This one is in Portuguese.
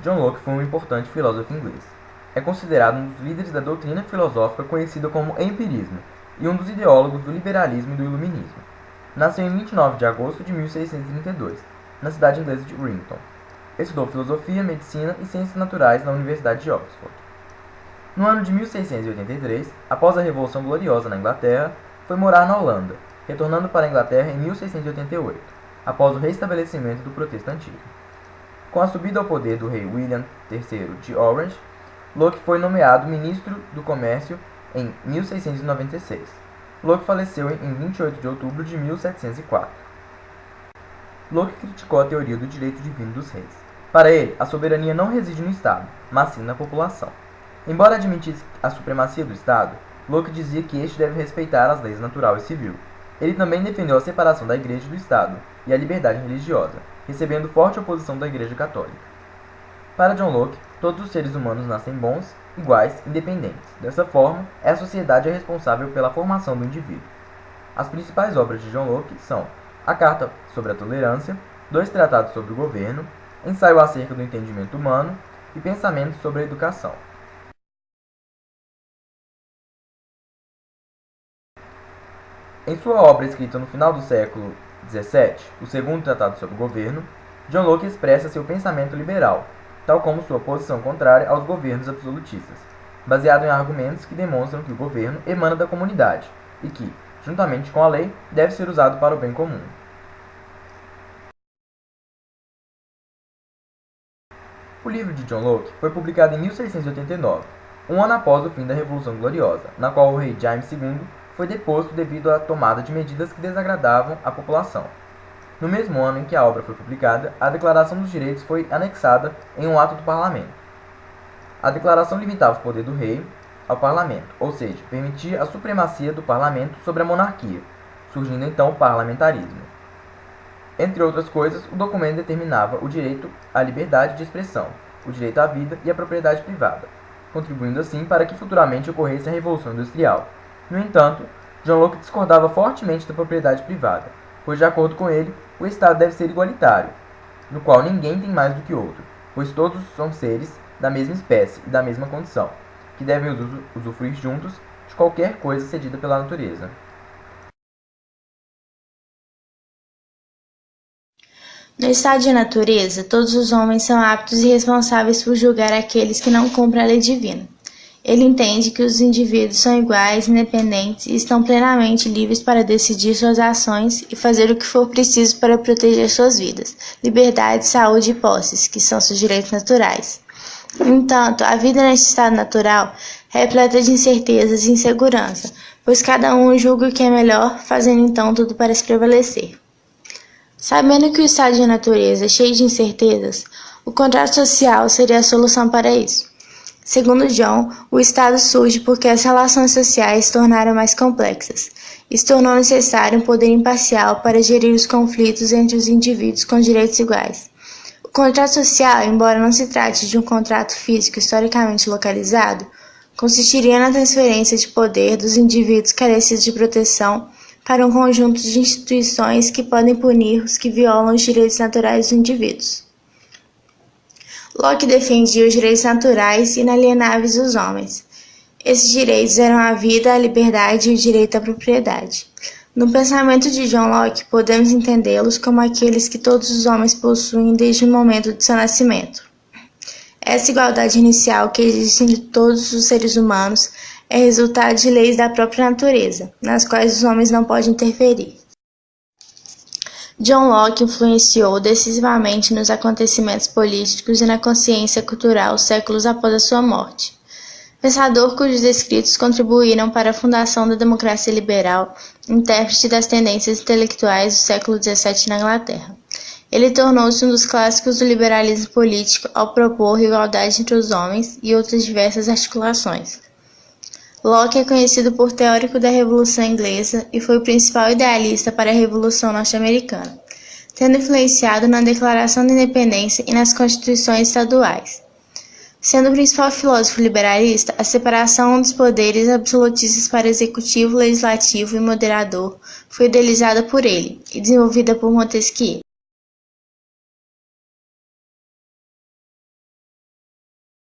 John Locke foi um importante filósofo inglês. É considerado um dos líderes da doutrina filosófica conhecida como empirismo e um dos ideólogos do liberalismo e do iluminismo. Nasceu em 29 de agosto de 1632, na cidade inglesa de Rington. Estudou filosofia, medicina e ciências naturais na Universidade de Oxford. No ano de 1683, após a Revolução Gloriosa na Inglaterra, foi morar na Holanda, retornando para a Inglaterra em 1688, após o restabelecimento do protestantismo. Com a subida ao poder do rei William III de Orange, Locke foi nomeado ministro do Comércio em 1696. Locke faleceu em 28 de outubro de 1704. Locke criticou a teoria do direito divino dos reis. Para ele, a soberania não reside no Estado, mas sim na população. Embora admitisse a supremacia do Estado, Locke dizia que este deve respeitar as leis natural e civil. Ele também defendeu a separação da Igreja do Estado e a liberdade religiosa, recebendo forte oposição da Igreja Católica. Para John Locke, todos os seres humanos nascem bons, iguais, independentes. Dessa forma, é a sociedade responsável pela formação do indivíduo. As principais obras de John Locke são a Carta sobre a Tolerância, 2 tratados sobre o governo, Ensaio acerca do entendimento humano e Pensamentos sobre a educação. Em sua obra escrita no final do século XVII, o segundo tratado sobre o governo, John Locke expressa seu pensamento liberal, tal como sua posição contrária aos governos absolutistas, baseado em argumentos que demonstram que o governo emana da comunidade e que, juntamente com a lei, deve ser usado para o bem comum. O livro de John Locke foi publicado em 1689, um ano após o fim da Revolução Gloriosa, na qual o rei Jaime II foi deposto devido à tomada de medidas que desagradavam a população. No mesmo ano em que a obra foi publicada, a Declaração dos Direitos foi anexada em um ato do parlamento. A declaração limitava o poder do rei ao parlamento, ou seja, permitia a supremacia do parlamento sobre a monarquia, surgindo então o parlamentarismo. Entre outras coisas, o documento determinava o direito à liberdade de expressão, o direito à vida e à propriedade privada, contribuindo assim para que futuramente ocorresse a Revolução Industrial. No entanto, John Locke discordava fortemente da propriedade privada, pois, de acordo com ele, o Estado deve ser igualitário, no qual ninguém tem mais do que outro, pois todos são seres da mesma espécie e da mesma condição, que devem usufruir juntos de qualquer coisa cedida pela natureza. No estado de natureza, todos os homens são aptos e responsáveis por julgar aqueles que não cumprem a lei divina. Ele entende que os indivíduos são iguais, independentes e estão plenamente livres para decidir suas ações e fazer o que for preciso para proteger suas vidas, liberdade, saúde e posses, que são seus direitos naturais. No entanto, a vida neste estado natural é repleta de incertezas e insegurança, pois cada um julga o que é melhor, fazendo então tudo para se prevalecer. Sabendo que o estado de natureza é cheio de incertezas, o contrato social seria a solução para isso. Segundo John, o estado surge porque as relações sociais se tornaram mais complexas. Isso tornou necessário um poder imparcial para gerir os conflitos entre os indivíduos com direitos iguais. O contrato social, embora não se trate de um contrato físico historicamente localizado, consistiria na transferência de poder dos indivíduos carecidos de proteção para um conjunto de instituições que podem punir os que violam os direitos naturais dos indivíduos. Locke defendia os direitos naturais e inalienáveis dos homens. Esses direitos eram a vida, a liberdade e o direito à propriedade. No pensamento de John Locke, podemos entendê-los como aqueles que todos os homens possuem desde o momento de seu nascimento. Essa igualdade inicial que existe entre todos os seres humanos é resultado de leis da própria natureza, nas quais os homens não podem interferir. John Locke influenciou decisivamente nos acontecimentos políticos e na consciência cultural séculos após a sua morte. Pensador cujos escritos contribuíram para a fundação da democracia liberal, intérprete das tendências intelectuais do século XVII na Inglaterra. Ele tornou-se um dos clássicos do liberalismo político ao propor igualdade entre os homens e outras diversas articulações. Locke é conhecido por teórico da Revolução Inglesa e foi o principal idealista para a Revolução Norte-Americana, tendo influenciado na Declaração da Independência e nas constituições estaduais. Sendo o principal filósofo liberalista, a separação dos poderes absolutistas para executivo, legislativo e moderador foi idealizada por ele e desenvolvida por Montesquieu.